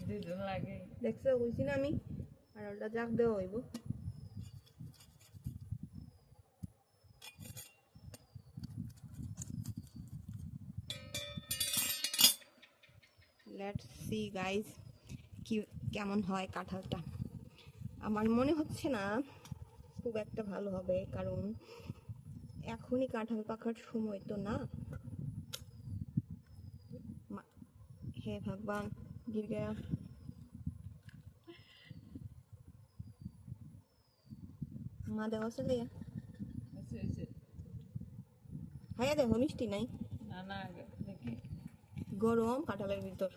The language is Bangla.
দুজন লাগে দেখছো বুঝছি না আমি আর ওটা জাগ দেওয়া হইব লেটস সি গাইস কি কেমন হয় কাঁঠালটা আমার মনে হচ্ছে না খুব একটা ভালো হবে কারণ এখনই কাঁঠাল পাকার সময় তো না হে ভগবান गिर गया মা দেওয়া চলে হ্যাঁ দেখো মিষ্টি নাই না না দেখি গরম কাঁঠালের ভিতর